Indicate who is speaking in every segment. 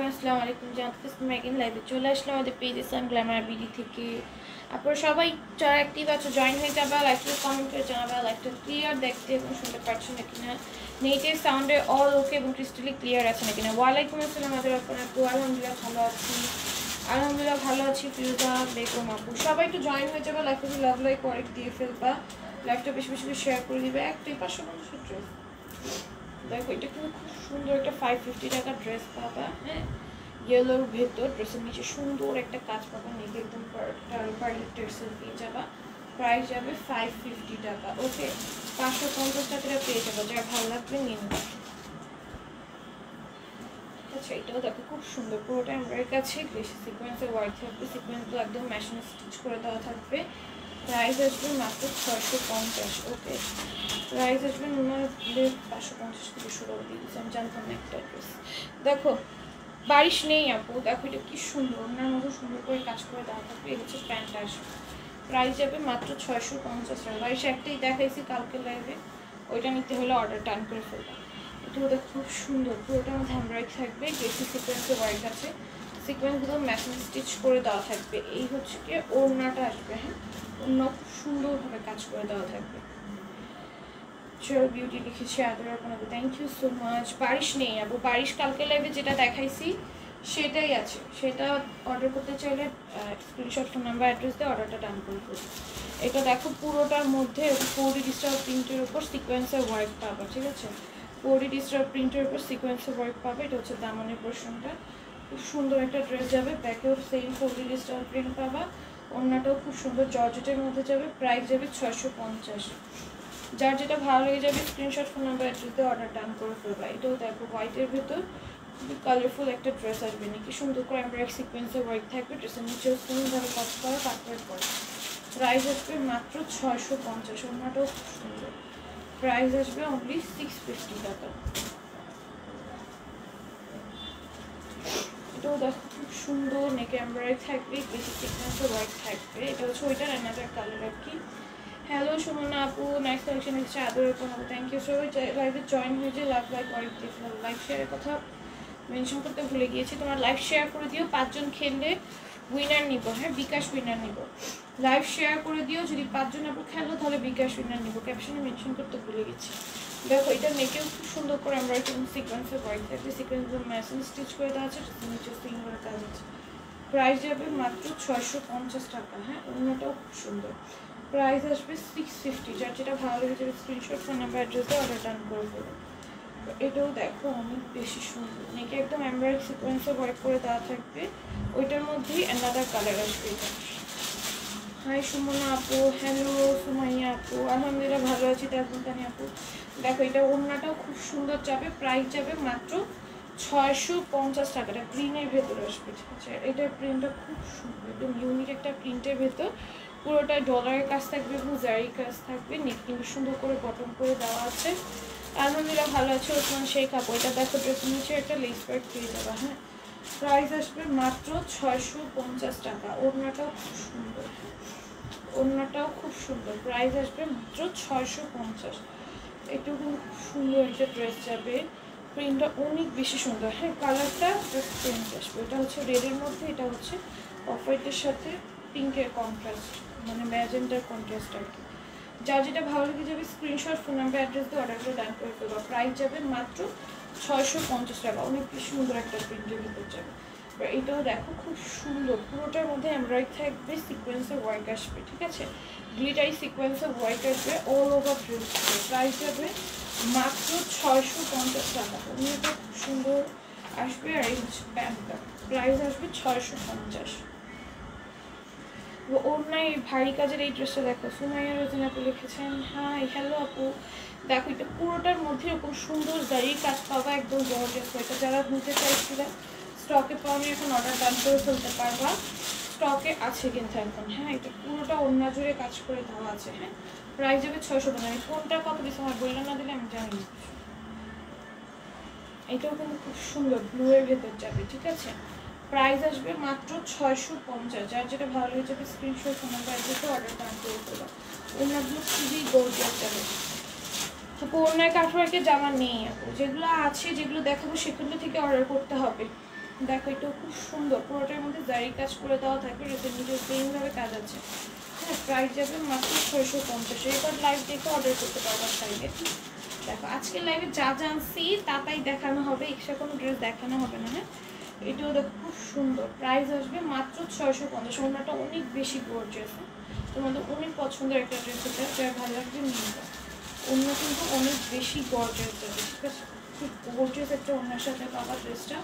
Speaker 1: আসসালামু আলাইকুম, জানতে মেগিন লাইভে চলে আসলাম আমাদের পেজ ইসলাম গ্ল্যামার বিডি থেকে। আপনারা সবাই যারা অ্যাক্টিভ আছে জয়েন হয়ে যাবে, লাইভটা কমেন্ট করে জানাবে লাইভটা ক্লিয়ার দেখতে এবং শুনতে পাচ্ছেন না কিনা, নেটের সাউন্ডে অল ওকে এবং ক্রিস্টালি ক্লিয়ার আছে না কিনা। ওয়ালাইকুম আসসালাম আমাদের আপনার আপু, আলহামদুলিল্লাহ ভালো আছি ফিরোজা বেগম আপু। সবাই একটু জয়েন হয়ে যাবে, লাইভটা লাভ লাইক করে দিয়ে ফেলবা, লাইভটা বেশি বেশি শেয়ার করে দিবে। একটাই 550 ড্রেস, দেখো এটা কিন্তু খুব সুন্দর একটা 550 টাকা ড্রেস পাবা। হ্যাঁ, ইয়েলোর ভেতর ড্রেসের নিচে সুন্দর একটা কাজ পাবা, নিচে একদম পার্লিটেক্সের পেয়ে যাবা। প্রাইস যাবে 550 টাকা। ওকে, 550 টাকা পেয়ে যাবো, যার ভালো লাগবে নিয়ে নেবে। আচ্ছা, এটাও দেখো খুব সুন্দর, পুরোটা আমার কাছে বেশি সিকোয়েন্সের ওয়ার্ক থাকবে, সিকোয়েন্সগুলো একদম মেশিন স্টিচ করে দেওয়া থাকবে। প্রাইস আসবে মাত্র 650। ওকে, প্রাইস আসবে 550 থেকে শুরু করে দিয়েছি, আমি জানতাম না একটা ড্রেস। দেখো বারিশ নেই আপু, দেখো এটা কি সুন্দর, ওনার মতো সুন্দর করে কাজ করে দেওয়া থাকবে। এই হচ্ছে প্যান্ট আসবে, প্রাইস যাবে মাত্র 650 টাকা। বারিশ একটাই দেখাইছি কালকে লাইভে, ওইটা নিতে হলে অর্ডার টান করে ফেলবা। এটা ওদের খুব সুন্দর, পুরোটার মধ্যে হ্যান্ডওয়ার্ক থাকবে, বেশি সিকোয়েন্সের ওয়ার্ক আছে, সিকোয়েন্সগুলো মেশিন স্টিচ করে দেওয়া থাকবে। এই হচ্ছে কি ওড়নাটা আসবে। হ্যাঁ, ওড়না খুব সুন্দরভাবে কাজ করে দেওয়া থাকবে। চল বিউটি লিখেছি আদর আপনাকে, থ্যাংক ইউ সো মাচ। বারিশ নেই আপু, বারিশ কালকে লাইভে যেটা দেখাইছি সেটাই আছে, সেটা অর্ডার করতে চাইলে স্ক্রিনশট, ফোন নাম্বার, অ্যাড্রেস দিয়ে অর্ডারটা ডান করে ফেলবো। এটা দেখো পুরোটার মধ্যে 4D ডিজিটাল প্রিন্টের উপর সিকোয়েন্সের ওয়ার্ক পাবা, ঠিক আছে? 4D ডিজিটাল প্রিন্টের উপর সিকোয়েন্সের ওয়ার্ক পাবে। এটা হচ্ছে দামানের পোর্শনটা, খুব সুন্দর একটা ড্রেস যাবে। ব্যাকেও সেম 4D ডিজিটাল প্রিন্ট পাবা, ওড়নাটাও খুব সুন্দর জর্জেটের মধ্যে যাবে। প্রাইস যাবে 650। যার যেটা ভালো লেগে যাবে স্ক্রিনশট, ফোন নাম্বার, অ্যাড্রেস দিয়ে অর্ডার ডান করে ফেলবা। এটাও দেখো হোয়াইটের ভেতর খুবই কালারফুল একটা ড্রেস আসবে, নাকি সুন্দর করে এমব্রয়ডারি সিকোয়েন্সের ওয়ার্ক থাকবে। ড্রেসের নিচেও সুন্দরভাবে কাজ করা কাটওয়ার্ক করা। প্রাইস আসবে মাত্র 650। ওড়নাটাও খুব সুন্দর, প্রাইস আসবে অনলি 650 টাকা। এটাও দেখো খুব সুন্দর, নেকে এমব্রয়ডারি থাকবে, বেশি সিকোয়েন্সের ওয়ার্ক থাকবে। এটা হচ্ছে ওইটার অ্যানাদার কালার আর কি। হ্যালো সুমনা আপু, নাইস কালেকশন এসেছে আদরের কোনো, থ্যাংক ইউ। সবাই লাইভে জয়েন হয়েছে, লাভ লাইক ওয়ার্ক দিয়ে ফেলো। লাইভ শেয়ারের কথা মেনশন করতে ভুলে গিয়েছি, তোমার লাইভ শেয়ার করে দিও। 5 জন খেললে উইনার নিব। হ্যাঁ, বিকাশ উইনার নিব। লাইভ শেয়ার করে দিও, যদি 5 জন আপু খেলো তাহলে বিকাশ উইনার নিব। ক্যাপশনে মেনশন করতে ভুলে গেছি। দেখো এটা নেকেও খুব সুন্দর করে আমরা এবং সিকোয়েন্সের ওয়ার্ক থাকবে, সিকোয়েন্সগুলো মেশিন স্টিচ করে দেওয়া আছে, নিচে সিঙ্গলের কাজ আছে। প্রাইস যাবে মাত্র 650 টাকা। হ্যাঁ, অন্যটাও খুব সুন্দর, প্রাইস আসবে 650। যার যেটা ভালো লেগে যাবে স্ক্রিনশট, ফোন নাম্বার, অ্যাড্রেস দিয়ে অর্ডার ডান করে দেবো। এটাও দেখো অনেক বেশি সুন্দর, নেকে একদম এমব্রয়ডারি সিকোয়েন্সে ওয়ার্ক করে দেওয়া থাকবে, ওইটার মধ্যেই অ্যানাদার কালার আসবে। এটা হাই সুমনা আপু, হ্যালো সুমাইয়া আপু, আলহামদুলিল্লাহ ভালো আছি তাজমুলতানি আপু। দেখো এটা ওড়নাটাও খুব সুন্দর যাবে, প্রাইস যাবে মাত্র 650 টাকাটা। গ্রিনের ভেতরে আসবে, ঠিক আছে? এটার প্রিন্টটা খুব সুন্দর, একদম ইউনিক একটা প্রিন্টের ভেতর, পুরোটা ডলারের কাজ থাকবে এবং জারি কাজ থাকবে, নেক কিন্তু সুন্দর করে বটন করে দেওয়া আছে। আলহামদুলিল্লাহ ভালো আছে ওসমান শেখ আপু। এটা দেখো ড্রেসের নিচে একটা লেস ওয়ার্ক পেয়ে যাবে। হ্যাঁ, প্রাইস আসবে মাত্র 650 টাকা। ওড়নাটাও খুব সুন্দর, ওড়নাটাও খুব সুন্দর, প্রাইস আসবে মাত্র 650। এটাও কিন্তু খুব সুন্দর একটা ড্রেস যাবে, প্রিন্টটা অনেক বেশি সুন্দর। হ্যাঁ, কালারটা জাস্ট প্রিন্ট আসবে। এটা হচ্ছে রেডের মধ্যে, এটা হচ্ছে অফ হোয়াইটের সাথে পিঙ্কের কন্ট্রাস্ট, মানে ম্যাজেন্টার কন্ট্রাস্ট আর কি। যার যেটা ভালো লেগে যাবে স্ক্রিনশট, ফোন নাম্বার, অ্যাড্রেস দিয়ে অর্ডারটা ডান করে ফেলবা। প্রাইস যাবে মাত্র 650 টাকা। অনেক বেশি সুন্দর একটা প্রিন্টের ভিতর যাবে। এটাও দেখো খুব সুন্দর, পুরোটার মধ্যে এমব্রয়ডারি থাকবে, সিকোয়েন্সের ওয়ার্ক আসবে, ঠিক আছে? গ্লিটারি সিকোয়েন্সের ওয়ার্ক আসবে অল ওভার ড্রেস। প্রাইস যাবে মাত্র 650 টাকা। এটা খুব সুন্দর আসবে। আর এই হচ্ছে প্যান্টটা, প্রাইস আসবে 650। ওর নাই ভারী কাজের এই ড্রেসটা দেখো, সুমাইয়া রোজিন আপু লিখেছেন হাই হ্যালো আপু। দেখো এটা পুরোটার মধ্যে এরকম সুন্দর জারির কাজ পাবা, একদম জর্জেস। এটা যারা নিতে চাইছিলে স্টকে পাওয়া, এখন অর্ডার ডান করে ফেলতে পারবা, স্টকে আছে কিন্তু এখন। হ্যাঁ, এটা পুরোটা ওড়না জুড়ে কাজ করে দেওয়া আছে। হ্যাঁ, প্রাইস যাবে 650। কোনটা কত দিচ্ছে আমার বললাম না, দিলে আমি জানি না। এটাও কিন্তু খুব সুন্দর, ব্লু এর ভেতর যাবে, ঠিক আছে। প্রাইস আসবে মাত্র 650। যার যেটা ভালো লেগে যাবে স্ক্রিনশট ফোনের প্রাইসে অর্ডার কনফার্ম করে দেবো। ওনাগুলো খুবই গর্জিয়াস যাবে। তো ওনার কাঠওয়ার্কের জামা নেই আপু, যেগুলো আছে যেগুলো দেখাবো সেগুলো থেকে অর্ডার করতে হবে। দেখো এটাও খুব সুন্দর, পুরোটার মধ্যে জারি কাজ করে দেওয়া থাকবে, এটার নিচে সেমভাবে কাজ আছে। হ্যাঁ, প্রাইস যাবে মাত্র 650। এরপর লাইভ দেখে অর্ডার করতে পারবো সাইডে। দেখো আজকের লাইভে যা জানছি তাই দেখানো হবে, এক্সট্রা কোনো ড্রেস দেখানো হবে না। হ্যাঁ, এটাও দেখো খুব সুন্দর, প্রাইস আসবে মাত্র 650। ওনাটা অনেক বেশি গর্জিয়াস, তোমাদের অনেক পছন্দের একটা ড্রেস, এটা যার ভালো লাগবে নিয়ে যাও। অন্য কিন্তু অনেক বেশি গর্জিয়াস যাবে, ঠিক আছে। খুব গর্জিয়াস একটা অন্যের সাথে পাওয়া ড্রেসটা।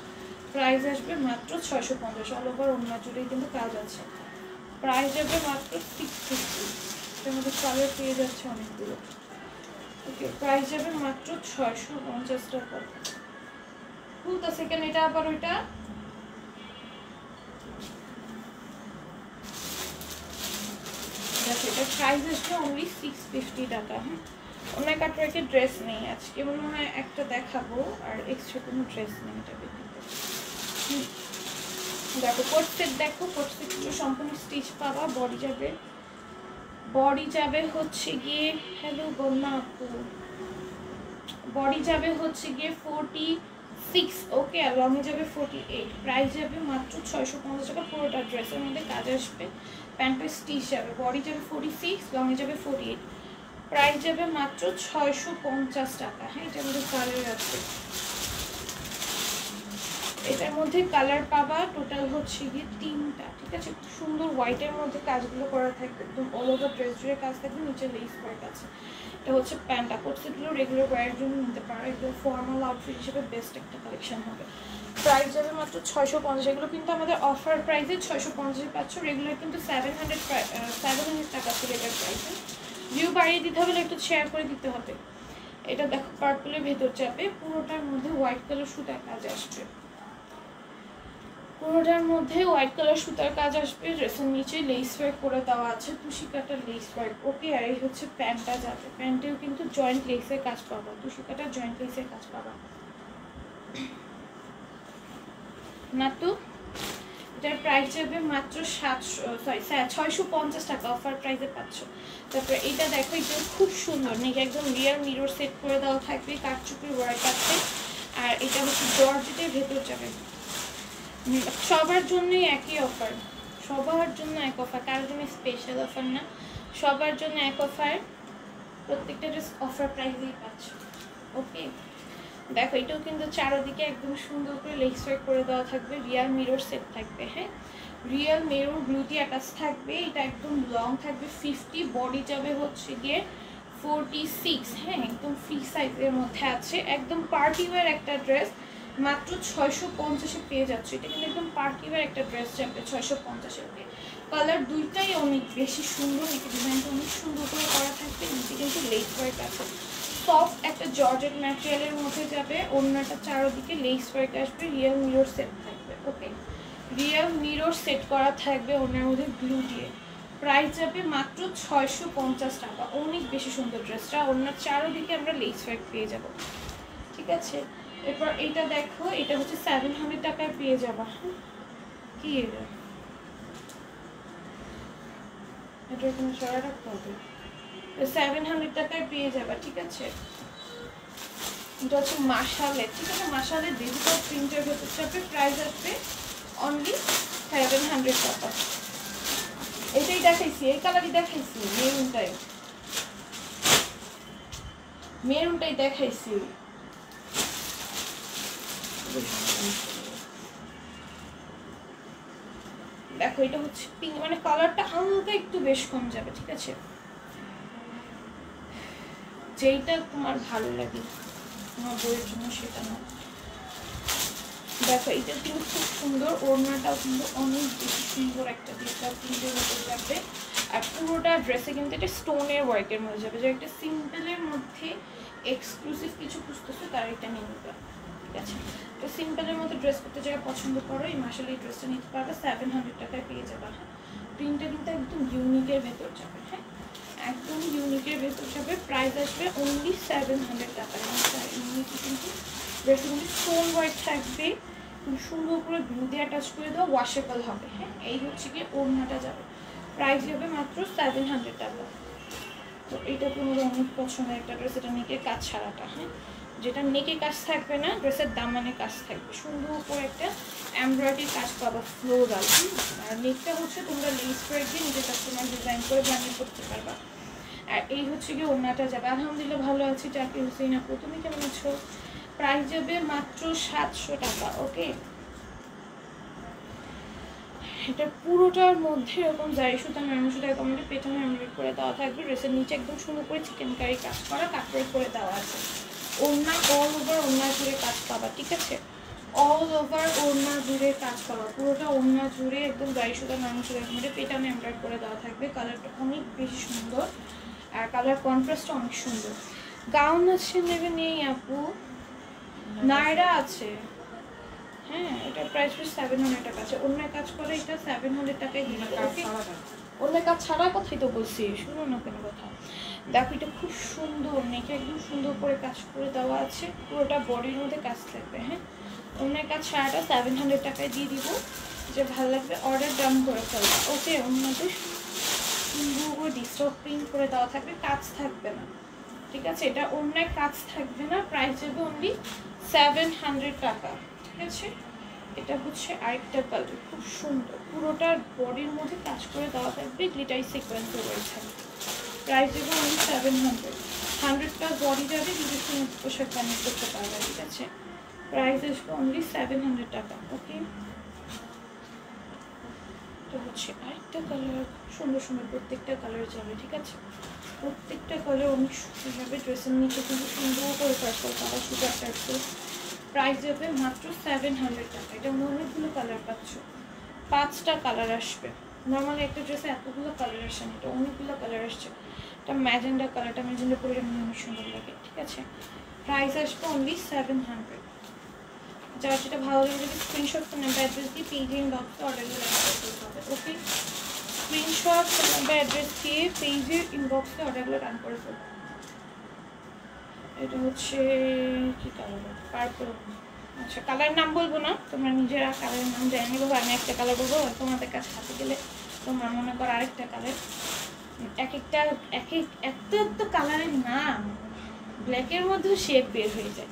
Speaker 1: প্রাইস আসবে মাত্র 650। অল ওভার অন্য জুড়েই কিন্তু কাজ আছে। প্রাইস যাবে মাত্র 650। এটার মধ্যে কালার পেয়ে যাচ্ছে অনেকগুলো। ওকে, প্রাইস যাবে মাত্র 650 টাকা। তো সেকেন্ড এটা আবার ওইটা দেখো, এটা প্রাইস আসবে অনলি 650 টাকা। হ্যাঁ, অনেক কাটওয়ার্কের ড্রেস নেই আজকে, মনে হয় একটা দেখাবো, আর এক্সট্রা কোনো ড্রেস নেই এটা বিক্রিতে। দেখো কোট সেট, দেখো কোট সেটগুলো সম্পূর্ণ স্টিচ পাবা। বডি যাবে হচ্ছে গিয়ে, হ্যালো বন্যা আপু, বডি যাবে হচ্ছে গিয়ে 46, ওকে, আর লংয়ে যাবে 48। প্রাইস যাবে মাত্র 650 টাকা। পুরোটা ড্রেসের মধ্যে কাজ আসবে, প্যান্টের স্টিচ যাবে। বডি যাবে 46, লংয়ে যাবে 48। প্রাইস যাবে মাত্র 650 টাকা। হ্যাঁ, এটার মধ্যে কালার আছে, এটার মধ্যে কালার পাবা টোটাল হচ্ছে গিয়ে 3টা, ঠিক আছে। খুব সুন্দর হোয়াইটের মধ্যে কাজগুলো করা থাকবে, একদম অল ওভার ড্রেস জুড়ে কাজ থাকবে, নিচে লেস ওয়ার্ক আছে। এটা হচ্ছে প্যান্টটা। কোট সেটগুলো রেগুলার ওয়্যারের জন্য নিতে পারো, একদম ফর্মাল আউটফিট হিসেবে বেস্ট একটা কালেকশন হবে। প্রাইস যাবে মাত্র 650। এগুলো কিন্তু আমাদের অফার প্রাইসে 650 পাচ্ছ, রেগুলার কিন্তু 700 টাকা ছিল এটার প্রাইসে। ভিউ বাড়িয়ে দিতে হবে, একটু শেয়ার করে দিতে হবে। এটা দেখো পার্পলের ভেতর যাবে, পুরোটার মধ্যে হোয়াইট কালার সুতার কাজ আসবে, পুরোটার মধ্যে হোয়াইট কালার সুতার কাজ আসবে। ড্রেসের নিচে লেস ওয়ার্ক করে দেওয়া আছে, তুষি কাটার লেস ওয়ার্ক, ওকে। আর এই হচ্ছে প্যান্টটা যাবে, প্যান্টেও কিন্তু জয়েন্ট লেসের কাজ পাবা, তুষি কাটার জয়েন্ট লেসের কাজ পাবা না। তো এটার প্রাইস যাবে মাত্র 650 টাকা, অফার প্রাইসে পাচ্ছ। তারপরে এটা দেখো, এটা খুব সুন্দর, নাকি একদম রিয়াল মিরর সেট করে দেওয়া থাকবে, কাঠচুপির ওয়ার্ক আছে। আর এটা হচ্ছে জর্জেটের ভেতর যাবে। সবার জন্যই একই অফার, সবার জন্য এক অফার, কারোর জন্য স্পেশাল অফার না, সবার জন্য এক অফার। প্রত্যেকটা ড্রেস অফার প্রাইসেই পাচ্ছ, ওকে। দেখো এটাও কিন্তু চারোদিকে একদম সুন্দর করে লেস ওয়ার্ক করে দেওয়া থাকবে, রিয়াল মিরর সেট থাকবে। হ্যাঁ, রিয়াল মিরর বিউটি অ্যাটাচ থাকবে, এটা একদম লং থাকবে 50। বডি যাবে হচ্ছে গিয়ে 46। হ্যাঁ, একদম ফ্রি সাইজের মধ্যে আছে, একদম পার্টি ওয়্যার একটা ড্রেস। মাত্র 650-এ পেয়ে যাচ্ছে। এটা কিন্তু একদম পার্টি ওয়্যার একটা ড্রেস যাবে 650-এ। কালার দুইটাই অনেক বেশি সুন্দর, এটা ডিজাইনটা অনেক সুন্দর করে করা থাকবে, নিচে কিন্তু লেস ওয়ার্ক আছে। সফট একটা জর্জেট ম্যাটেরিয়ালের মধ্যে যাবে, অন্যটা চারোদিকে লেস ওয়ার্ক আসবে, রিয়েল মিরর সেট থাকবে, ওকে। রিয়েল মিরর সেট করা থাকবে ওনার মধ্যে ব্লু দিয়ে। প্রাইস যাবে মাত্র 650 টাকা। অনেক বেশি সুন্দর ড্রেসটা, ওনার চারোদিকে আমরা লেস ওয়ার্ক পেয়ে যাব, ঠিক আছে। এরপর এটা দেখো, এটা হচ্ছে 700 টাকায় পেয়ে যাবা। কি এটা তুমি সরা রাখতে হবে, 700 টাকায় পেয়ে যাবা, ঠিক আছে। এটা হচ্ছে মাশালের, ঠিক আছে, মাশালের ডিজিটাল প্রিন্টের ভেতর যাবে। প্রাইস আসবে অনলি 700 টাকা। এটাই দেখাইছি, এই কালারই দেখাইছি, মেরুনটাই দেখাইছি। দেখো এটা হচ্ছে পিঙ্ক, মানে কালারটা হালকা একটু বেশ কম যাবে, ঠিক আছে। যেইটা তোমার ভালো লাগে তোমার বইয়ের জন্য সেটা না। দেখো এটা কিন্তু খুব সুন্দর, ওড়নাটাও কিন্তু অনেক বেশি সুন্দর একটা ডিজিটাল প্রিন্টের মধ্যে যাবে। আর পুরোটা ড্রেসে কিন্তু এটা স্টোনের ওয়ার্কের মধ্যে যাবে, যে একটা সিম্পলের মধ্যে এক্সক্লুসিভ কিছু খুঁজতেছে তার এটা নিয়ে নিবে, ঠিক আছে। তো সিম্পলের মধ্যে ড্রেস করতে যারা পছন্দ করো, এই মাসালে এই ড্রেসটা নিতে পারবে, 700 টাকায় পেয়ে যাবে। হ্যাঁ, প্রিন্টটা কিন্তু একদম ইউনিকের ভেতর যাবে, হ্যাঁ, একদম ইউনিকের ভেতর যাবে। প্রাইস আসবে অনলি 700 টাকা। ইউনিক কিন্তু ড্রেসে কিন্তু স্টোন ওয়ার্ক থাকবে, খুব সুন্দর করে গ্লু দিয়ে অ্যাটাচ করে দেওয়া, ওয়াশেবল হবে। হ্যাঁ, এই হচ্ছে কি ওড়নাটা যাবে, প্রাইস যাবে মাত্র 700 টাকা। তো এইটা তোমার অনেক পছন্দের একটা ড্রেস, এটা নেকের কাজ ছাড়াটা। হ্যাঁ, যেটা নেকে কাজ থাকবে না, ড্রেসের দামানে কাজ থাকবে, সুন্দর করে একটা এমব্রয়ডারি কাজ পাবা ফ্লোরাল। আর নেকটা হচ্ছে তোমরা লেস ওয়ার্ক দিয়ে নিজের কাস্টমার ডিজাইন করে বানিয়ে করতে পারবা। আর এই হচ্ছে কি ওড়নাটা যাবে। আলহামদুলিল্লাহ ভালো আছি জাকির হোসেন আপু, তুমি কেমন আছো? প্রাইস যাবে মাত্র 700 টাকা। ওকে, এটা পুরোটার মধ্যে এরকম জারি সুতা মেরুন সুতা এরকম পেছনে এমব্রয়ডারি করে দেওয়া থাকবে, ড্রেসের নিচে একদম সুন্দর করে চিকেন কারি কাজ করা কাপড় করে দেওয়া আছে। ওড়না অল ওভার ওড়না জুড়ে কাজ পাবা, ঠিক আছে? অল ওভার ওড়না জুড়ে কাজ পাবা, পুরোটা ওড়না জুড়ে একদম জারি সুতা মেরুন সুতা এরকম পেছনে এমব্রয়ডারি করে দেওয়া থাকবে। কালারটা অনেক বেশি সুন্দর আর কালার কন্ট্রাস্টটা অনেক সুন্দর। গাউন আছে নেবে নেই আপু? নায়রা আছে। হ্যাঁ, এটার প্রাইস 700 টাকা আছে। অন্য কাজ করে এটা 700 টাকায় দিবে। অন্য কাজ ছাড়া কথাই তো বলছি, শুনো না কেন কথা। দেখো এটা খুব সুন্দর, নেকে একদম সুন্দর করে কাজ করে দেওয়া আছে, পুরোটা বডির মধ্যে কাজ থাকবে। হ্যাঁ, অন্য কাজ ছাড়াটা 700 টাকায় দিয়ে দিব। যে ভালো লাগবে অর্ডার ডাউন করে ফেলবে। ওকে, অন্যদের সুন্দর করে ডিস্টার্ব প্রিন্ট করে দেওয়া থাকবে, কাজ থাকবে না, ঠিক আছে? এটা অন্য কাজ থাকবে না, প্রাইস যাবে অনলি 700 টাকা, ঠিক আছে? এটা হচ্ছে আরেকটা কালার, খুব সুন্দর, পুরোটার বডির মধ্যে কাজ করে দেওয়া থাকবে, গ্লিটার সিকোয়েন্সের ওয়ার্ক থাকবে। প্রাইস দেবো অনলি 700। 100টা বডি যাবে, কিন্তু পোশাক বানিয়ে করতে পারবে, ঠিক আছে? প্রাইস আসবে অনলি 700 টাকা। ওকে, এটা হচ্ছে আরেকটা কালার, সুন্দর সুন্দর প্রত্যেকটা কালার যাবে, ঠিক আছে? প্রত্যেকটা কালার অনেক সুন্দর যাবে। ড্রেসের নিচে কিন্তু সুন্দর করে পার্পল কালার সুপার টাইপের। প্রাইস যাবে মাত্র 700 টাকা। এটা অনেকগুলো কালার পাচ্ছ, 5টা কালার আসবে। নর্মালি একটা ড্রেসে এতগুলো কালার আসে না, এটা অনেকগুলো কালার আসছে। এটা ম্যাজেন্ডা কালারটা, ম্যাজেন্ডা পরে অনেক সুন্দর লাগে, ঠিক আছে? প্রাইস আসবে অনলি 700। যার যেটা ভালো লাগে যদি স্ক্রিনশট ফোন নাম্বার অ্যাড্রেস দিয়ে পেজে ইনবক্সে অর্ডার করে করতে হবে। ওকে, স্ক্রিনশট ফোন নাম্বার অ্যাড্রেস দিয়ে পেজের ইনবক্সে অর্ডারগুলো রান করে ফেলবে। এটা হচ্ছে কি কালার? পার্পল। আচ্ছা, কালার নাম বলবো না, তোমরা নিজেরা কালারের নাম জানিয়ে বলবো। আমি একটা কালার বলবো, তোমাদের কাছে হাতে গেলে তোমার মনে করো আরেকটা কালার। এক একটা কালারের নাম ব্ল্যাকের মধ্যেও শেড বের হয়ে যায়,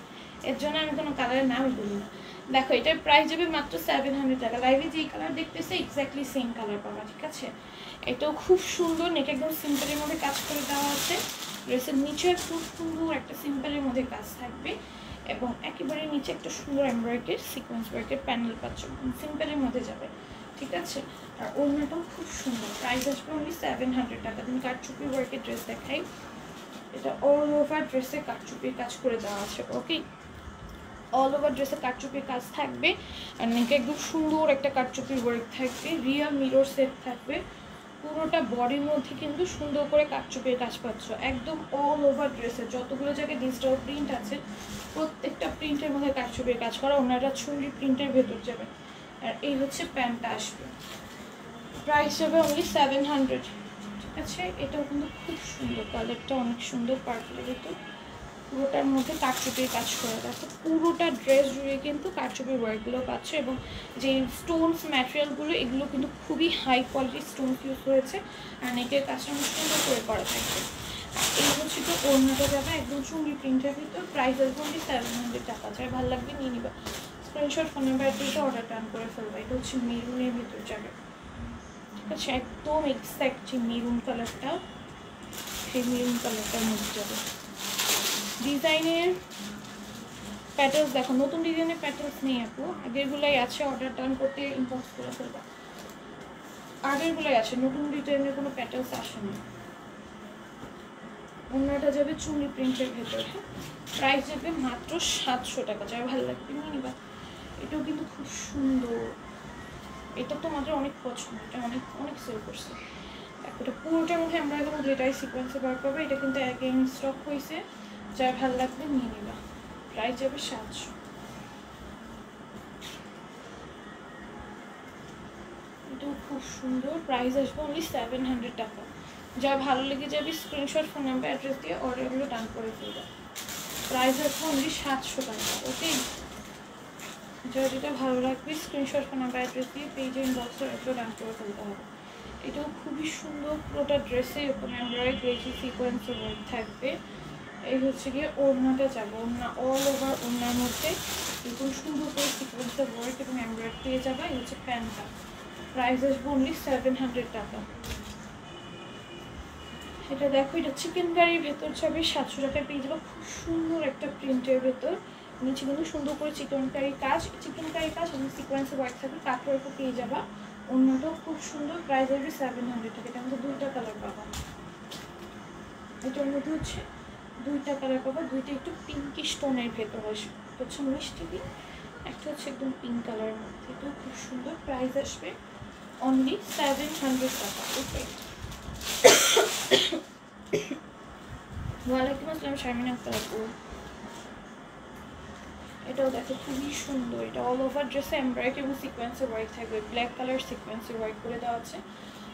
Speaker 1: এর জন্য আমি কোনো কালারের নামই বলি না। দেখো এটার প্রাইস যাবে মাত্র 700 টাকা। লাইভে যেই কালার দেখতেছে এক্স্যাক্টলি সেম কালার পাবা, ঠিক আছে? এটাও খুব সুন্দর, নেটে একদম সিম্পলের মধ্যে কাজ করে দেওয়া আছে। ড্রেসের নিচে খুব সুন্দর একটা সিম্পলের মধ্যে কাজ থাকবে এবং একেবারে নিচে একটা সুন্দর এমব্রয়ডারি সিকোয়েন্স ওয়ার্কের প্যানেল পাচ্ছ, সিম্পলের মধ্যে যাবে, ঠিক আছে? আর ওড়নাটাও খুব সুন্দর। প্রাইস আসবে অনলি 700 টাকা। তুমি কাঠচুপি ওয়ার্কের ড্রেস দেখাই, এটা অল ওভার ড্রেসে কাঠচুপির কাজ করে দেওয়া আছে। ওকে, অল ওভার ড্রেসে কাঠচুপির কাজ থাকবে আর নেকে একদম সুন্দর একটা কাঠচুপির ওয়ার্ক থাকবে, রিয়াল মিরর সেট থাকবে, পুরোটা বডির মধ্যে কিন্তু সুন্দর করে কাঠচুপির কাজ পাচ্ছ একদম অল ওভার ড্রেসে। যতগুলো জায়গায় ডিজিটাল প্রিন্ট আছে প্রত্যেকটা প্রিন্টের মধ্যে কাঠচুপির কাজ করা, ওনারা ছুরি প্রিন্টের ভেতর যাবে। আর এই হচ্ছে প্যান্টটা আসবে, প্রাইস যাবে অনলি 700, ঠিক আছে? এটাও কিন্তু খুব সুন্দর, কালারটা অনেক সুন্দর, পার্পলের ভেতর পুরোটার মধ্যে কাঠচুপির কাজ করে। দেখো পুরোটা ড্রেস জুড়ে কিন্তু কাঠচুপির ওয়ার্কগুলো পাচ্ছ এবং যে স্টোনস ম্যাটেরিয়ালগুলো এগুলো কিন্তু খুবই হাই কোয়ালিটির স্টোনস ইউজ হয়েছে আর নেকের কাজটা অনেক সুন্দর করে করা থাকবে। এই হচ্ছে তো ওড়নাটা যাবে একদম চুঙ্গি প্রিন্টের ভিতর, প্রাইস আসবে অনলি 700 টাকা। যার ভালো লাগবে নিয়ে নিবা, স্ক্রিনশট ফোন নাম্বার দিয়ে অর্ডার টান করে ফেলবা। এটা হচ্ছে মেরুনের ভিতর যাবে, ঠিক আছে? একদম এক্স্যাক্ট যে মেরুন কালারটা, সেই মেরুন কালারটার মধ্যে যাবে। ডিজাইনের প্যাটার্নস দেখো, নতুন ডিজাইনের প্যাটার্নস নেই আপু, আগেরগুলোই আছে, অর্ডার ডান করতে ইনবক্স করে ফেলবা। আগেরগুলোই আছে, নতুন ডিজাইনের কোনো প্যাটার্নস আসে না। অন্যটা যাবে চুনি প্রিন্টের ভেতরে, প্রাইস যাবে মাত্র 700 টাকা। যার ভালো লাগবে নিয়ে নিবা। এটাও কিন্তু খুব সুন্দর, এটা তো আমাদের অনেক পছন্দ, এটা অনেক অনেক সেল করছে। এটা পুরোটার মধ্যে আমরা এখন গ্লিটার সিকোয়েন্সে বার করবো, এটা কিন্তু অ্যাগেইন স্টক হয়েছে। যার ভালো লাগবে নিয়ে নিবা, প্রাইস যাবে 700। এটাও খুব সুন্দর, প্রাইস আসবে অনলি 700 টাকা। যা ভালো লেগে যাবে স্ক্রিনশট ফোন নাম্বার অ্যাড্রেস দিয়ে অর্ডারগুলো ডান করে ফেলবে। প্রাইস আছে অনলি 700 টাকা। ওকে, যেটা ভালো লাগবে স্ক্রিনশট ফোন নাম্বার অ্যাড্রেস দিয়ে পেজে ইনবক্সে একটু ডান করে ফেলতে হবে। এটাও খুবই সুন্দর, পুরোটা ড্রেসে ওপেন এমব্রয়ডারি গ্লেজি সিকোয়েন্সের ওয়ার্ক থাকবে। এই হচ্ছে গিয়ে ওড়নাটা যাবে, ওড়না অল ওভার ওড়নার মধ্যে এরকম সুন্দর করে সিকোয়েন্সের ওয়ার্ক এবং এমব্রয়ডারি পেয়ে যাবে। এই হচ্ছে প্যান্টটা, প্রাইস আসবে অনলি 700 টাকা। এটা দেখো, এটা চিকেন কারির ভেতর যাবে, 700 টাকায় পেয়ে যাবে। খুব সুন্দর একটা প্রিন্টের ভেতর, নিচে কিন্তু সুন্দর করে চিকেন কারির কাজ এবং সিকোয়েন্সের ওয়ার্ক থাকবে, কাটওয়ার্কও পেয়ে যাবা। অন্যটাও খুব সুন্দর, প্রাইস আসবে 700 টাকা। এটার মধ্যে 2টা কালার পাবা, এটার মধ্যে হচ্ছে 2টা কালার পাবা, 2টা একটু পিঙ্কিশ টোনের ভেতর আসবে। হচ্ছে মিষ্টি পিঙ্ক, একটা হচ্ছে একদম পিঙ্ক কালারের মধ্যে। এটাও খুব সুন্দর, প্রাইস আসবে অনলি 700 টাকা। ওকে, ওয়ালাইকুম আসসালাম শারমিন আক্তার আপু। এটাও দেখো খুবই সুন্দর, এটা অল ওভার ড্রেসে এমব্রয়ডারি এবং সিকোয়েন্সের ওয়ার্ক থাকবে, ব্ল্যাক কালার সিকোয়েন্সের ওয়ার্ক করে দেওয়া আছে।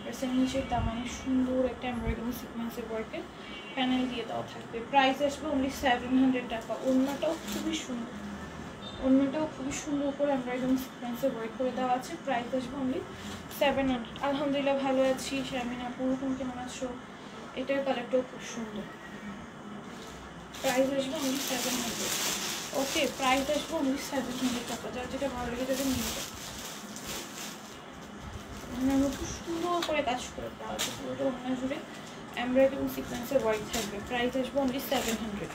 Speaker 1: ড্রেসের নিচের দামানে সুন্দর একটা এমব্রয়ডারি এবং সিকোয়েন্সের ওয়ার্কের প্যানেল দিয়ে দেওয়া থাকবে। প্রাইস আসবে অনলি 700 টাকা। ওড়নাটাও খুবই সুন্দর, ওড়নাটাও খুবই সুন্দর করে এমব্রয়ডারি এবং সিকোয়েন্সের ওয়ার্ক করে দেওয়া আছে। প্রাইস আসবে অনলি 700। আলহামদুলিল্লাহ ভালো আছি শারমিন আপু, তুমি কেমন আছো? এটার কালারটাও খুব সুন্দর, প্রাইস আসবে অনলি 700। ওকে, প্রাইস আসবে অনলি 700 টাকা। যার যেটা ভালো লেগে যাবে নিয়ে যাবে। খুব সুন্দর করে কাজ করে দেওয়া আছে, পুরোটা ওড়না জুড়ে এমব্রয়ডারি এবং সিকোয়েন্সের ওয়ার্ক থাকবে। প্রাইস আসবে অনলি 700।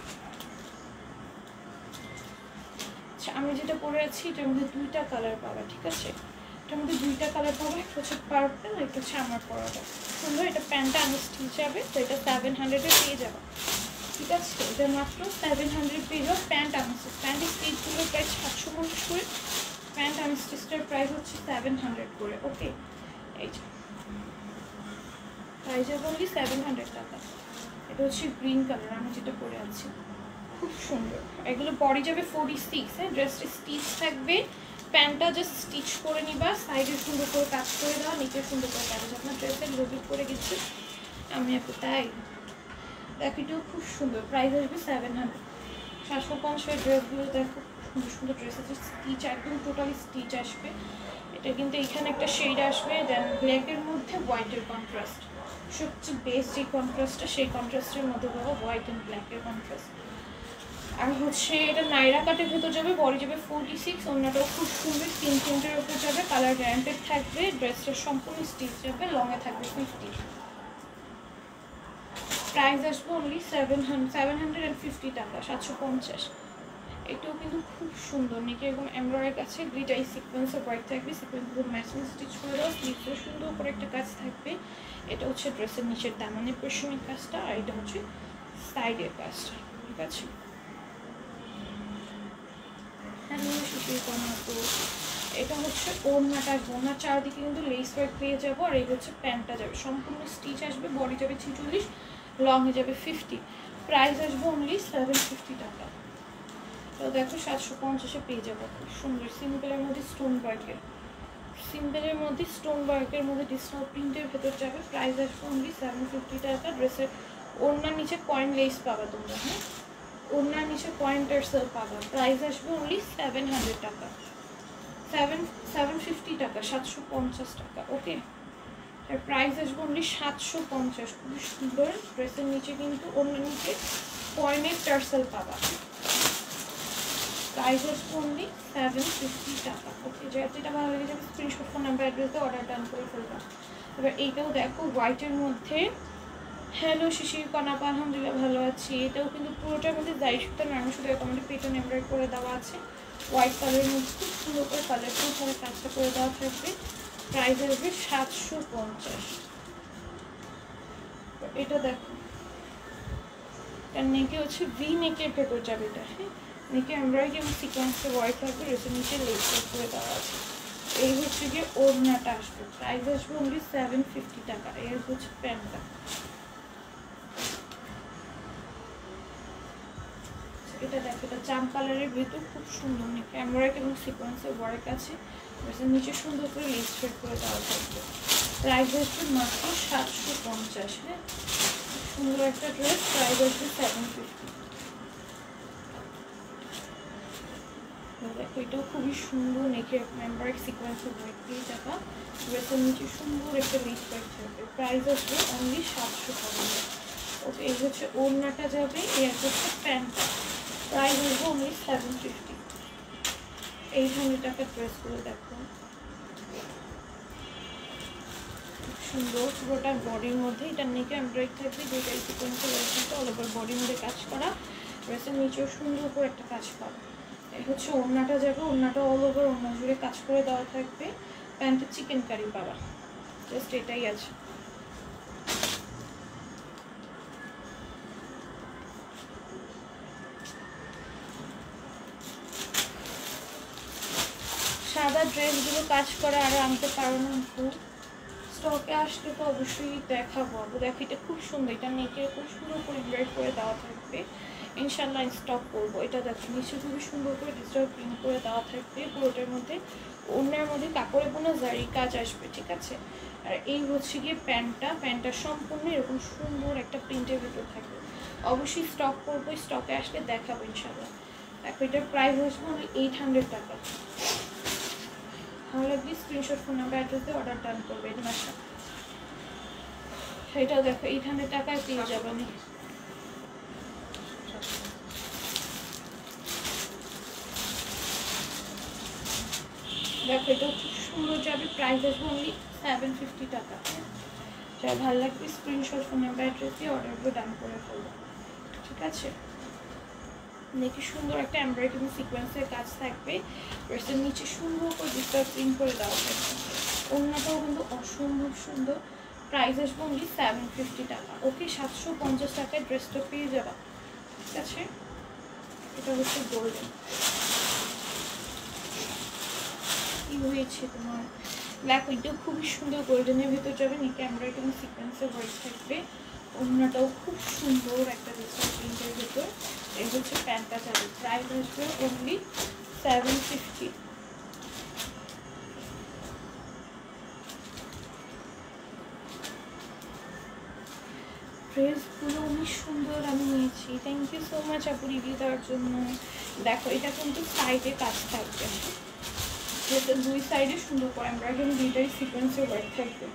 Speaker 1: আচ্ছা, আমি যেটা পরে আছি এটার মধ্যে 2টা কালার পাবা, ঠিক আছে? এটার মধ্যে 2টা কালার পাবা, একটা হচ্ছে পার্পল, একটা হচ্ছে আমার পরাটা সুন্দর। এটা প্যান্টটা আমি স্টিচ যাবে, তো এটা 700-এ পেয়ে যাবে, ঠিক আছে? এটা মাত্র 700 পেয়ে যাবে। প্যান্ট আনস্টিচ, প্যান্টের স্টিচগুলো প্রায় 750 করে, প্যান্ট আনস্টিচটার প্রাইস হচ্ছে 700 করে। ওকে, এই যে প্রাইস হবে অনলি 700 টাকা। এটা হচ্ছে গ্রিন কালার, আমি যেটা পরে আছি, খুব সুন্দর। এগুলো বডি যাবে 46। হ্যাঁ, ড্রেসটা স্টিচ থাকবে, প্যান্টটা জাস্ট স্টিচ করে নিবা, সাইডে সুন্দর করে কাজ করে দেওয়া, নিচে সুন্দর করে কাজ। আপনার ড্রেসের লোডিং করে গেছি আমি আপু, তাই দেখো এটাও খুব সুন্দর। প্রাইস আসবে 700। 750 ড্রেসগুলো দেখো, সুন্দর সুন্দর ড্রেস আছে, স্টিচ একদম টোটালি স্টিচ আসবে। এটা কিন্তু এখানে একটা শেড আসবে, দেন ব্ল্যাকের মধ্যে হোয়াইটের কন্ট্রাস্ট, সবচেয়ে বেস্ট যে কন্ট্রাস্টটা, সেই কন্ট্রাস্টের মধ্যে পাবো হোয়াইট অ্যান্ড ব্ল্যাকের কন্ট্রাস্ট। আর হচ্ছে এটা নাইরা কাটের ভেতর যাবে, বডি যাবে 46। অন্যটাও খুব সুন্দর, 3 প্রিন্টের উপর যাবে, কালার গ্যারান্টেড থাকবে, ড্রেসটা সম্পূর্ণ স্টিচ যাবে, লংয়ে থাকবে 50। প্রাইস আসবে অনলি 750 টাকা, 750। এটাও কিন্তু খুব সুন্দর, নিচে এবং এমব্রয়ডারি আছে, গ্লিটার সিকোয়েন্সের ওয়ার্ক থাকবে, সিকোয়েন্সগুলো ম্যাচিং স্টিচ করে দাও, স্লিভসে সুন্দর করে একটা কাজ থাকবে। এটা হচ্ছে ড্রেসের নিচের দামানের পেছনের কাজটা, আর এটা হচ্ছে সাইডের কাজটা, ঠিক আছে? এটা হচ্ছে ওড়নাটা, ওড়নার চারদিকে কিন্তু লেস ওয়ার্ক পেয়ে যাবো। আর এই হচ্ছে প্যান্টটা যাবে সম্পূর্ণ স্টিচ আসবে, বডি যাবে 46, লংয়ে যাবে 50। প্রাইস আসবে অনলি 750 টাকা। তো দেখো 750-এ পেয়ে যাবো, খুব সুন্দর সিম্পলের মধ্যে স্টোন ওয়ার্কের, সিম্পলের মধ্যে স্টোন ওয়ার্কের মধ্যে ডিজিটাল প্রিন্টের ভেতর যাবে। প্রাইস আসবে অনলি 750 টাকা। ড্রেসের ওড়নার নিচে কয়েন লেস পাবা তোমরা, হ্যাঁ, ওড়নার নিচে পয়েন্টার সেল পাবা। প্রাইস আসবে অনলি 700 টাকা, 750 টাকা, 750 টাকা। ওকে, এর প্রাইস আসবে অনলি 750। খুবই সুন্দর, ড্রেসের নিচে কিন্তু ওড়নার নিচে পয়েন্টের টার্সেল পাবা। প্রাইস আসবে অনলি 750 টাকা। ওকে, যেটা ভালো লেগে যাবে স্ক্রিনশট ফোন নাম্বার অ্যাড্রেসে অর্ডার ডান করে ফেলবা। এবার এইটাও দেখো হোয়াইটের মধ্যে। হ্যালো শিশির কনাপ, আলহামদুলিল্লাহ ভালো আছি। এটাও কিন্তু পুরোটার মধ্যে জারি সুতা নানা সুতা আমাদের পেটন এমব্রয়ডারি করে দেওয়া আছে, হোয়াইট কালারের মধ্যে খুব সুন্দর করে কালারফুল ভাবে কাজটা করে দেওয়া থাকবে। প্রাইস আসবে 750। এটা দেখো, তার নেকে হচ্ছে ভি নেকের ভেতর যাবে এটা, হ্যাঁ, নেকে এমব্রয়ডারি এবং সিকোয়েন্সের ওয়ার্ক থাকবে, ড্রেসের নিচে লেস করে দেওয়া আছে। এই হচ্ছে গিয়ে ওড়নাটা আসবে, প্রাইস আসবে অনলি 750 টাকা। এর হচ্ছে প্যান্টটা, এটা দেখো, এটা জাম কালারের ভেতর খুব সুন্দর নেকে এমব্রয়ডারি এবং সিকোয়েন্সের ওয়ার্ক আছে, ড্রেসের নিচে সুন্দর করে লেস করে দেওয়া থাকবে। প্রাইস আসবে মাত্র 750। হ্যাঁ, সুন্দর একটা ড্রেস, প্রাইস আসবে 750। দেখো এটাও খুবই সুন্দর, নেকের এমব্রয়ডারি সিকোয়েন্সের ওয়ার্ক দিয়ে টাকা। ড্রেসের নিচে সুন্দর একটা লেস ওয়ার্ক থাকবে। প্রাইস আসবে অনলি 750। ওকে, এই হচ্ছে ওড়নাটা যাবে, এই হচ্ছে প্যান্টটা। প্রাইস আসবে অনলি 750। 800 টাকার ড্রেসগুলো দেখো সুন্দর, পুরোটা বডির মধ্যে। এটা নেকে এমব্রয়ডারি থাকবে, দুইটাই সিকোয়েন্সের ওয়ার্ক থাকবে, অল ওভার বডির মধ্যে কাজ করা। ড্রেসের নিচেও সুন্দর করে একটা কাজ করা। এই হচ্ছে ওড়নাটা যাবে, ওড়নাটা অল ওভার ওড়না জুড়ে কাজ করে দেওয়া থাকবে। প্যান্টে চিকেন কারি পাবা, জাস্ট এটাই আছে। সাদা ড্রেসগুলো কাজ করা আর আনতে পারো না, স্টকে আসলে তো অবশ্যই দেখাবো। দেখো এটা খুব সুন্দর, এটা নেকে খুব সুন্দর করে এমব্রয়ডারি করে দেওয়া থাকবে, ইনশাল্লাহ স্টক করবো। এটা দেখো নিচে খুবই সুন্দর করে ডিজিটাল প্রিন্ট করে দেওয়া থাকবে। পুরোটার মধ্যে ওড়নার মধ্যে কাপড়ে বোনা জারি কাজ আসবে, ঠিক আছে। আর এই হচ্ছে গিয়ে প্যান্টটা সম্পূর্ণ এরকম সুন্দর একটা প্রিন্টের ভিতর থাকবে। অবশ্যই স্টক করবো, স্টকে আসলে দেখাবো ইনশাল্লাহ। দেখো এটার প্রাইস আসবে অনলি 800 টাকা। ভালো লাগলে স্ক্রিনশট ফোন নাম্বার অ্যাড্রেস দিয়ে অর্ডার ডান করবে। এই মাসটা এটাও দেখো 800 টাকায় পেয়ে যাবেন। দেখো এটা খুব সুন্দর যাবে, প্রাইস আসবে অনলি 750 টাকা। যার ভালো লাগবে স্ক্রিনশট ফোন নাম্বার অ্যাড্রেস দিয়ে অর্ডারগুলো ডান করে ফেলবো, ঠিক আছে। দেখি সুন্দর একটা এমব্রয়ডারি সিকোয়েন্সের কাজ থাকবে। ড্রেসের নিচে সুন্দর করে ডিজিটাল প্রিন্ট করে দেওয়া থাকবে। ওড়নাটাও কিন্তু অসম্ভব সুন্দর। প্রাইস আসবে অনলি 750 টাকা। ওকে, 750 টাকায় ড্রেসটা পেয়ে যাবা, ঠিক আছে। এটা হচ্ছে গোল্ডেন। কি হয়েছে তোমার? দেখো এটাও খুবই সুন্দর গোল্ডেনের ভিতর যাবে, নিচে এমব্রয়ডারি সিকোয়েন্সের ওয়ার্ক থাকবে। ওড়নাটাও খুব সুন্দর একটা ডিজিটাল প্রিন্টের ভিতর। এই হচ্ছে প্যান্টটা যাবে, প্রাইস আসবে অনলি 750। ড্রেসগুলো অনেক সুন্দর আমি নিয়েছি, থ্যাংক ইউ সো মাচ আপু রিভিউ দেওয়ার জন্য। দেখো এটা কিন্তু সাইডে কাজ থাকবে, যেটা দুই সাইডে সুন্দর করে এমব্রয়ডারি দুইটাই সিকোয়েন্সের ওয়ার্ক থাকবে।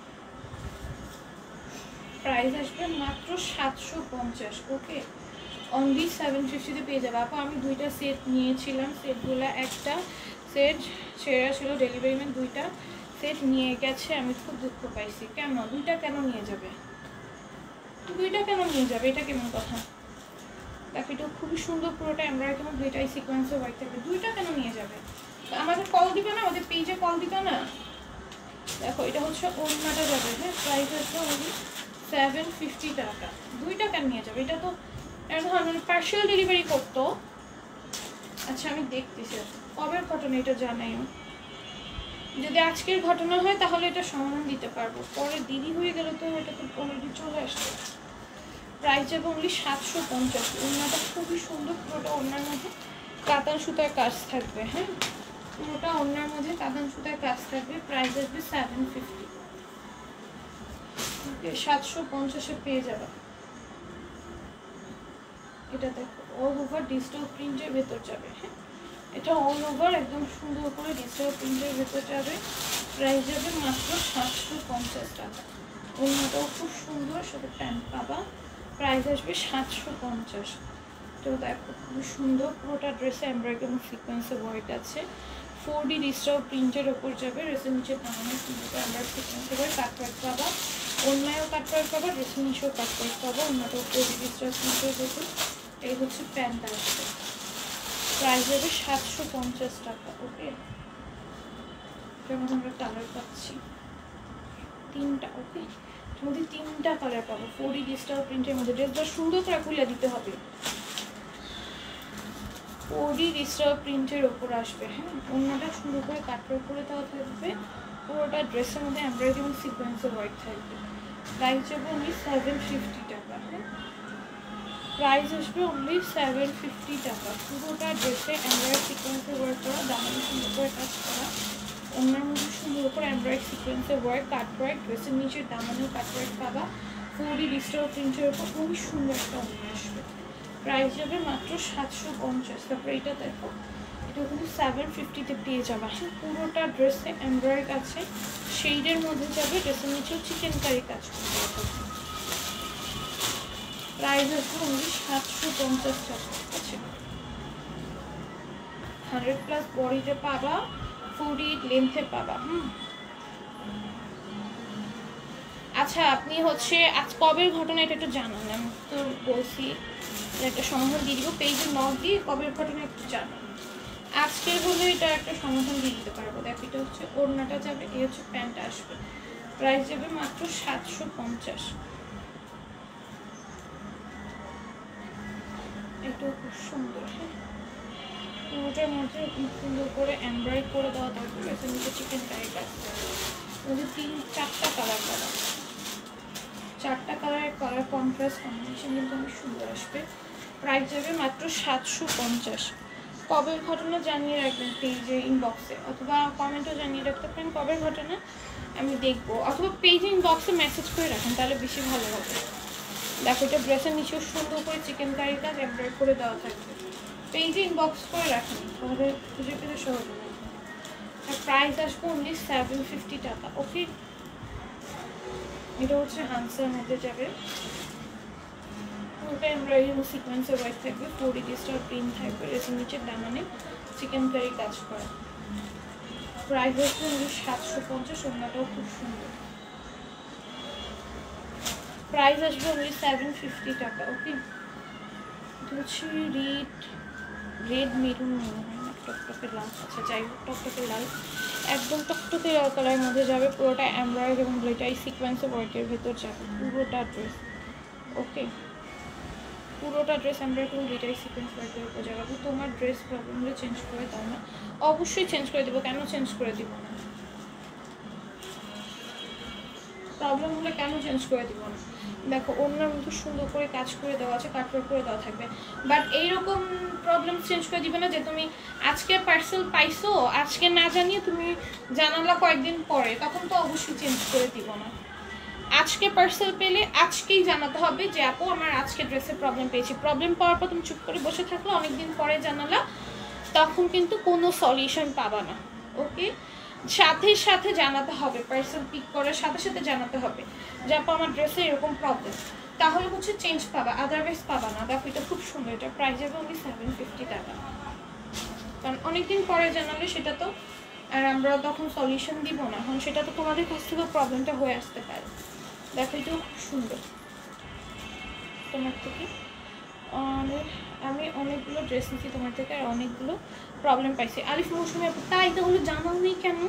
Speaker 1: প্রাইস আসবে মাত্র 750। ওকে, অনলি 750-তে পেয়ে যাবে। আপু আমি দুইটা সেট নিয়েছিলাম, সেটগুলো একটা সেট ছেঁড়া ছিল, ডেলিভারি ম্যান দুইটা সেট নিয়ে গেছে, আমি খুব দুঃখ পাইছি। কেন দুইটা কেন নিয়ে যাবে? দুইটা কেন নিয়ে যাবে? এটা কেমন কথা? দেখো এটা খুবই সুন্দর, পুরোটা এমব্রয়ডারি এবং দুইটাই সিকোয়েন্সে ওয়ার্ক থাকবে। দুইটা কেন নিয়ে যাবে? আমাদের কল দিবে না, আমাদের পেজে কল দিবে না। দেখো এটা হচ্ছে ওড়নাটা যাবে, হ্যাঁ, প্রাইস হচ্ছে অনলি 750 টাকা। দুইটা কেন নিয়ে যাবে? এটা তো মানে পার্সিয়াল ডেলিভারি করতো। আচ্ছা আমি দেখতেছি কবের ঘটনা এটা জানাই। যদি আজকের ঘটনা হয় তাহলে এটা সমাধান দিতে পারবো, পরে দেরি হয়ে গেলে তো এটা তো অলরেডি চলে আসবে। প্রাইস যাবে অনলি 750। ওড়নাটা খুবই সুন্দর, পুরোটা ওড়নার মধ্যে কাতান সুতার কাজ থাকবে, হ্যাঁ, পুরোটা ওড়নার মধ্যে কাতান সুতার কাজ থাকবে। প্রাইস আসবে 750। 750-এ পেয়ে যাবে। এটা দেখো অল ওভার ডিজিটাল প্রিন্টের ভেতর যাবে, হ্যাঁ, এটা অল ওভার একদম সুন্দর করে ডিজিটাল প্রিন্টের ভেতর যাবে। প্রাইস যাবে মাত্র 750 টাকা। ওড়নাটাও খুব সুন্দর, সাথে প্যান্ট পাবা। প্রাইস আসবে 750। তো দেখো খুব সুন্দর, পুরোটা ড্রেসে এমব্রয়ডারি এবং সিকোয়েন্সের ওয়ার্ক আছে। 4D ডিজিটাল প্রিন্টের ওপর যাবে। ড্রেসের নিচে দামে সুন্দর এমব্রয়ডারি সিকোয়েন্সের ওয়ার্ক, কাটওয়ার্ক পাবা। ওড়নায়ও কাটওয়ার্ক পাবা, ড্রেসের নিচেও কাটওয়ার্ক পাবা। ওড়নাটাও 4D ডিজিটাল প্রিন্টের ভেতর। এই হচ্ছে প্যান্ট আসবে, প্রাইস হবে 750 টাকা। ওকে, যেমন আমরা কালার পাচ্ছি তিনটা। ওকে, এর মধ্যে তিনটা কালার পাবো 4D ডিজিটাল প্রিন্টের মধ্যে। ড্রেসটা সুন্দর করে খুলে দিতে হবে। 4D ডিজিটাল প্রিন্টের ওপর আসবে, হ্যাঁ, ওড়নাটা সুন্দর করে কাটওয়ার্ক করে দেওয়া থাকবে। পুরোটা ড্রেসের মধ্যে এমব্রয়ডারি এবং সিকোয়েন্সের ওয়ার্ক থাকবে। প্রাইস যাবে অনলি 750 টাকা। হ্যাঁ, প্রাইস আসবে অনলি 750 টাকা। পুরোটা ড্রেসে এমব্রয়ডারি সিকোয়েন্সের ওয়ার্ক করা, দামানো সুন্দর করে কাজ করা। ওনার মধ্যে সুন্দর করে এমব্রয়ডারি সিকোয়েন্সের ওয়ার্ক, কাটওয়ার্ক, ড্রেসের নিচে দামানো কাটওয়ার্ক পাবা। 4D ডিজিটাল প্রিন্টের ওপর খুবই সুন্দর একটা ওড়না আসবে। প্রাইস যাবে মাত্র 750। তারপরে এটা দেখো, এটা কিন্তু 750-তে পেয়ে যাবে। পুরোটা ড্রেসে এমব্রয়ডারি আছে, শেডের মধ্যে যাবে, ড্রেসের নিচেও চিকেন কারি কাজ করবে। প্রাইস আছে only 750 টাকা। আছে 100+ বডিতে পাবা, 48 লেন্থে পাবা। আচ্ছা আপনি হচ্ছে আজ কবের ঘটনা এটা একটু জানান, আমি তো বলছি একটা সমাধান দিয়ে দিব, পেজে নক দিয়ে কবের ঘটনা একটু জানান। আজকের হলে এটা একটা সমাধান দিয়ে দিতে পারবো। দেখ এটা হচ্ছে ওড়নাটা যাবে, এই হচ্ছে প্যান্টটা আসবে, প্রাইস যাবে মাত্র 750। এটাও খুব সুন্দর। হ্যাঁ পুরোটার মধ্যে সুন্দর করে এমব্রয়ডারি করে দেওয়া, তারপরে এর নিচে চিকেন কারি কাজ করা, মধ্যে 3-4টা কালার করা, 4টা কালারের কালার কন্ট্রাস্ট কম্বিনেশন কিন্তু অনেক সুন্দর আসবে। প্রাইস যাবে মাত্র 750। কবের ঘটনা জানিয়ে রাখবেন পেজে ইনবক্সে, অথবা কমেন্টও জানিয়ে রাখতে পারেন কবের ঘটনা, আমি দেখবো, অথবা পেজে ইনবক্সে মেসেজ করে রাখেন, তাহলে বেশি ভালো হবে। দেখো এটা ড্রেসের নিচেও সুন্দর করে চিকেন কারি কাজ এমব্রয়ডারি করে দেওয়া থাকবে, পেজে ইনবক্স করে রাখেন, তাহলে খুঁজে পেতে সহজ হবে। আর প্রাইস আসবে only 750 টাকা। ওকে এটা হচ্ছে হান্সার মধ্যে যাবে, পুরোটা এমব্রয়ডারি এবং সিকোয়েন্সের ওয়ার্ক থাকবে, 4D স্টার প্রিন্ট থাকবে, ড্রেসের নিচের দামানে চিকেন কারি কাজ করা। প্রাইস হচ্ছে only 750। ওড়নাটাও খুব সুন্দর। প্রাইস আসবে only 750 টাকা। ওকে এটা হচ্ছে রেড মেরুন মনে হয় না, টকটকে লাল। আচ্ছা যাই হোক টকটকে লাল, একদম টকটকে লাল কালারের মধ্যে যাবে, পুরোটা এমব্রয়ডারি এবং গ্লিটারি সিকোয়েন্সের ওয়ার্কের ভেতর যাবে পুরোটা ড্রেস। ওকে পুরোটা ড্রেস এমব্রয়ডারি এবং গ্লিটারি সিকোয়েন্স ওয়ার্কের উপর যাবে। তোমার ড্রেস প্রবলেমগুলো চেঞ্জ করে দাও না, অবশ্যই চেঞ্জ করে দেবো, কেন চেঞ্জ করে দিব না, প্রবলেম হলে কেন চেঞ্জ করে দিব না। দেখো ওনার মধ্যে সুন্দর করে কাজ করে দেওয়া আছে, কাটওয়ার্ক করে দেওয়া থাকবে, বাট এইরকম প্রবলেম চেঞ্জ করে দিবে না যে তুমি আজকে পার্সেল পাইছো, আজকে না জানিয়ে তুমি জানালা কয়েকদিন পরে, তখন তো অবশ্যই চেঞ্জ করে দিব না। আজকে পার্সেল পেলে আজকেই জানাতে হবে যে আপু আমার আজকে ড্রেসের প্রবলেম পেয়েছি। প্রবলেম পাওয়ার পর তুমি চুপ করে বসে থাকলো, অনেকদিন পরে জানালা, তখন কিন্তু কোনো সলিউশন পাবা না। ওকে সাথে সাথে জানাতে হবে, পার্সেল পিক করার সাথে সাথে জানাতে হবে যে আপু আমার ড্রেসে এরকম প্রবলেম, তাহলে হচ্ছে চেঞ্জ পাবা, আদারওয়াইজ পাবা না। দেখো এটা খুব সুন্দর, এটা প্রাইস যাবে only 750 টাকা, কারণ অনেকদিন পরে জানালে সেটা তো আর আমরা তখন সলিউশন দিব না, এখন সেটা তো তোমাদের কাছ থেকেও প্রবলেমটা হয়ে আসতে পারে। দেখো এটাও খুব সুন্দর তোমার থেকে। আমি অনেকগুলো ড্রেস নিচ্ছি তোমার থেকে, আর অনেকগুলো প্রবলেম পাইছি। আলিফ মৌসুমি আপু তাই তাহলে জানাও নেই কেন?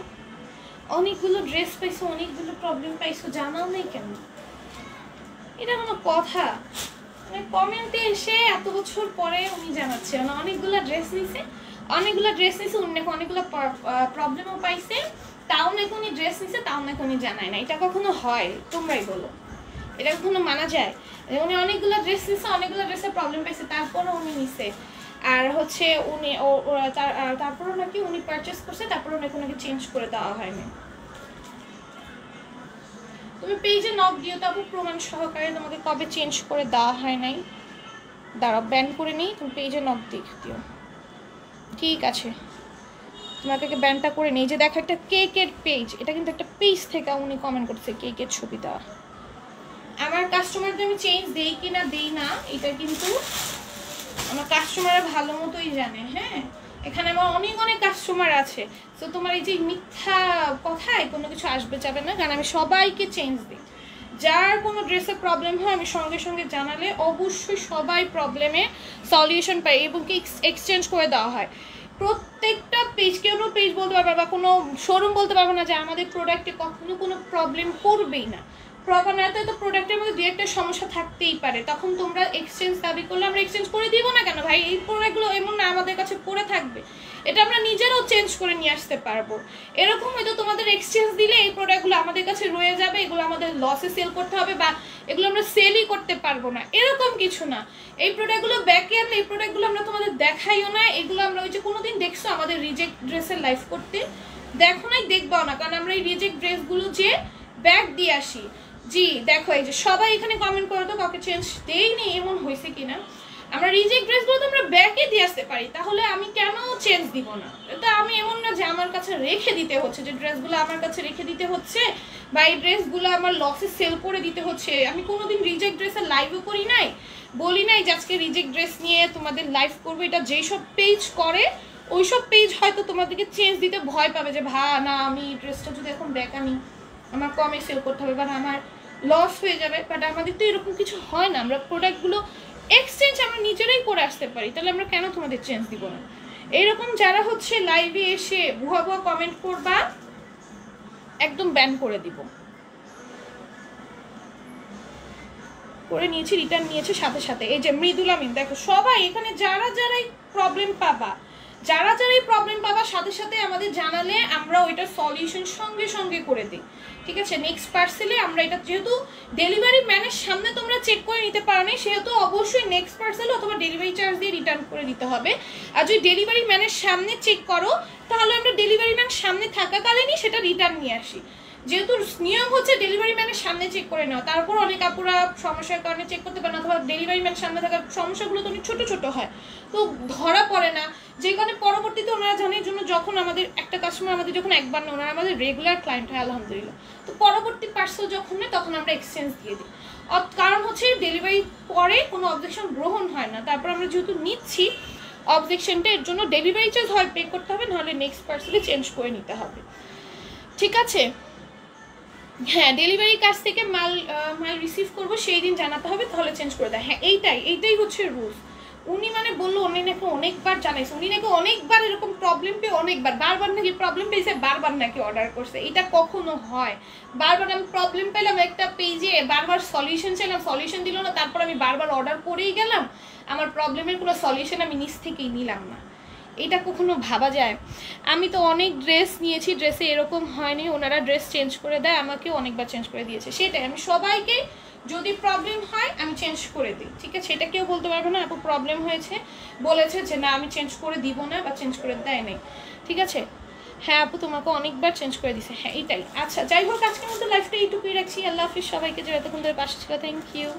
Speaker 1: অনেকগুলো ড্রেস পাইছো, অনেকগুলো প্রবলেম পাইছো, জানাও নেই কেন? এটা কোনো কথা? মানে কমেন্টে এসে এত বছর পরে উনি জানাচ্ছে না, অনেকগুলো ড্রেস নিছে, উনি অনেকগুলো প্রবলেমও পাইছে, তাও নাকি উনি ড্রেস নিছে, তাও নাকি উনি জানায় না। এটা কখনো হয়? তোমরাই বলো, এটা কখনো মানা যায়? উনি অনেকগুলো ড্রেস নিছে, অনেকগুলো ড্রেসের প্রবলেম পাইছে, তারপরও উনি নিছে, আর হচ্ছে উনি তারপরও নাকি উনি পারচেস করছে, তারপরও নাকি ওনাকে চেঞ্জ করে দেওয়া হয়নি। তুমি পেজে নক দিও, তারপর প্রমাণ সহকারে তোমাকে কবে চেঞ্জ করে দেওয়া হয় নাই। দাঁড়াও ব্যান করে নিই, তুমি পেজে নক দিও। ঠিক আছে তোমাকে ব্যানটা করে নিই। যে দেখো একটা কেকের পেজ, এটা কিন্তু একটা পেজ থেকে উনি কমেন্ট করছে কেকের ছবি দেওয়া। আমার কাস্টমারদের আমি চেঞ্জ দেই কি না দেই না এটা কিন্তু আমার কাস্টমাররা ভালো মতোই জানে। হ্যাঁ এখানে আমার অনেক কাস্টমার আছে, তো তোমার এই যে মিথ্যা কথায় কোনো কিছু আসবে যাবে না, কারণ আমি সবাইকে চেঞ্জ দিই। যার কোনো ড্রেসের প্রবলেম হয় আমি সঙ্গে সঙ্গে জানালে অবশ্যই সবাই প্রবলেমে সলিউশন পাই এবং কি এক্সচেঞ্জ করে দেওয়া হয়। প্রত্যেকটা পেজ, কোনো পেজ বলতে পারবে বা কোনো শোরুম বলতে পারবো না যে আমাদের প্রোডাক্টে কখনো কোনো প্রবলেম করবেই না। প্রবলেম তো প্রোডাক্টের মধ্যে দু একটা সমস্যা থাকতেই পারে, তখন তোমরা এক্সচেঞ্জ দাবি করলে আমরা এক্সচেঞ্জ করে দিব না কেন ভাই? এই প্রোডাক্টগুলো এমন না আমাদের কাছে পড়ে থাকবে, এটা আমরা নিজেরাও চেঞ্জ করে নিয়ে আসতে পারবো। এরকম হয়তো তোমাদের এক্সচেঞ্জ দিলে এই প্রোডাক্টগুলো আমাদের কাছে রয়ে যাবে, এগুলো আমাদের লসে সেল করতে হবে বা এগুলো আমরা সেলই করতে পারবো না, এরকম কিছু না। এই প্রোডাক্টগুলো ব্যাকে আনলে এই প্রোডাক্টগুলো আমরা তোমাদের দেখাইও না, এগুলো আমরা ওই যে কোনোদিন দেখছো আমাদের রিজেক্ট ড্রেসের লাইভ করতে? দেখো নাই, দেখবাও না, কারণ আমরা এই রিজেক্ট ড্রেসগুলো যে ব্যাক দিয়ে আসি। জি দেখো এই যে সবাই এখানে কমেন্ট করো তো কাউকে চেঞ্জ দেইনি এমন হয়েছে কিনা। আমরা রিজেক্ট ড্রেসগুলো তো আমরা ব্যাকে দিয়ে আসতে পারি, তাহলে আমি কেন চেঞ্জ দিব না? এটা আমি এমন না যে আমার কাছে রেখে দিতে হচ্ছে, যে ড্রেসগুলো আমার কাছে রেখে দিতে হচ্ছে বা এই ড্রেসগুলো আমার লসে সেল করে দিতে হচ্ছে। আমি কোনোদিন রিজেক্ট ড্রেসের লাইভও করি নাই, বলি নাই যে আজকে রিজেক্ট ড্রেস নিয়ে তোমাদের লাইভ করবো। এটা যেই সব পেজ করে ওই সব পেজ হয়তো তোমাদেরকে চেঞ্জ দিতে ভয় পাবে, যে না আমি ড্রেসটা যদি এখন ব্যাক আনি আমার কমে সেল করতে হবে বা আমার লস হয়ে যাবে। বাট আমাদের তো এরকম কিছু হয় না, আমরা প্রোডাক্টগুলো এক্সচেঞ্জ আমরা নিজেরাই করে আসতে পারি, তাহলে আমরা কেন তোমাদের চেঞ্জ দিব না? এইরকম যারা হচ্ছে লাইভে এসে ভুয়া ভুয়া কমেন্ট করবা একদম ব্যান করে দিব। করে নিয়েছি, রিটার্ন নিয়েছে সাথে সাথে। এই যে মৃদুলা মিম, দেখো সবাই এখানে যারাই প্রবলেম পাবা, যারাই প্রবলেম পাবা সাথে সাথে আমাদের জানালে আমরা ওইটার সলিউশন সঙ্গে সঙ্গে করে দিই, ঠিক আছে? নেক্সট পার্সেলে আমরা এটা যেহেতু ডেলিভারি ম্যানের সামনে তোমরা চেক করে নিতে পারো না, সেহেতু অবশ্যই নেক্সট পার্সেলে অথবা ডেলিভারি চার্জ দিয়ে রিটার্ন করে দিতে হবে। আর যদি ডেলিভারি ম্যানের সামনে চেক করো তাহলে আমরা ডেলিভারি ম্যান সামনে থাকাকালীনই সেটা রিটার্ন নিয়ে আসি। যেহেতু নিয়ম হচ্ছে ডেলিভারি ম্যানের সামনে চেক করে নেওয়া, তারপর অনেক আপুরা সমস্যার কারণে চেক করতে পারে না, অথবা ডেলিভারি ম্যান সামনে থাকার সমস্যাগুলো তো অনেক ছোটো ছোটো হয়, তো ধরা পড়ে না। যে কারণে পরবর্তীতে ওনারা জানার জন্য যখন আমাদের একটা কাস্টমার আমাদের যখন একবার না, ওনারা আমাদের রেগুলার ক্লায়েন্ট হয় আলহামদুলিল্লাহ, তো পরবর্তী পার্সেল যখন নেয় তখন আমরা এক্সচেঞ্জ দিয়ে দিই। কারণ হচ্ছে ডেলিভারি পরে কোনো অবজেকশন গ্রহণ হয় না, তারপর আমরা যেহেতু নিচ্ছি অবজেকশনটা, এর জন্য ডেলিভারি চার্জ হয় পে করতে হবে, নাহলে নেক্সট পার্সেলে চেঞ্জ করে নিতে হবে, ঠিক আছে? হ্যাঁ, ডেলিভারির কাছ থেকে মাল রিসিভ করবো সেই দিন জানাতে হবে, তাহলে চেঞ্জ করে দেয়। হ্যাঁ, এইটাই হচ্ছে রুলস। উনি মানে বললো উনি নাকি অনেকবার জানাইছে, উনি নাকি অনেকবার এরকম প্রবলেম পেয়ে বারবার নাকি প্রবলেম পেয়েছে, বারবার নাকি অর্ডার করছে। এটা কখনো হয়? বারবার আমি প্রবলেম পেলাম একটা পেজে, বারবার সলিউশন চাইলাম, সলিউশন দিল না, তারপর আমি বারবার অর্ডার করেই গেলাম, আমার প্রবলেমের কোনো সলিউশন আমি নিজ থেকেই নিলাম না, এটা কখনো ভাবা যায়? আমি তো অনেক ড্রেস নিয়েছি, ড্রেসে এরকম হয়নি, ওনারা ড্রেস চেঞ্জ করে দেয়, আমাকেও অনেকবার চেঞ্জ করে দিয়েছে। সেটাই আমি সবাইকে যদি প্রবলেম হয় আমি চেঞ্জ করে দিই, ঠিক আছে? এটা কেউ বলতে পারবে না আপু প্রবলেম হয়েছে বলেছে যে না আমি চেঞ্জ করে দিব না বা চেঞ্জ করে দেয় নাই, ঠিক আছে? হ্যাঁ আপু তোমাকে অনেকবার চেঞ্জ করে দিছে। হ্যাঁ এইটাই। আচ্ছা যাই হোক, আজকের মতো লাইফটা এইটুকুই রাখছি। আল্লাহ হাফিজ সবাইকে, যে এতক্ষণ ধরে পাশে ছিল। Thank you.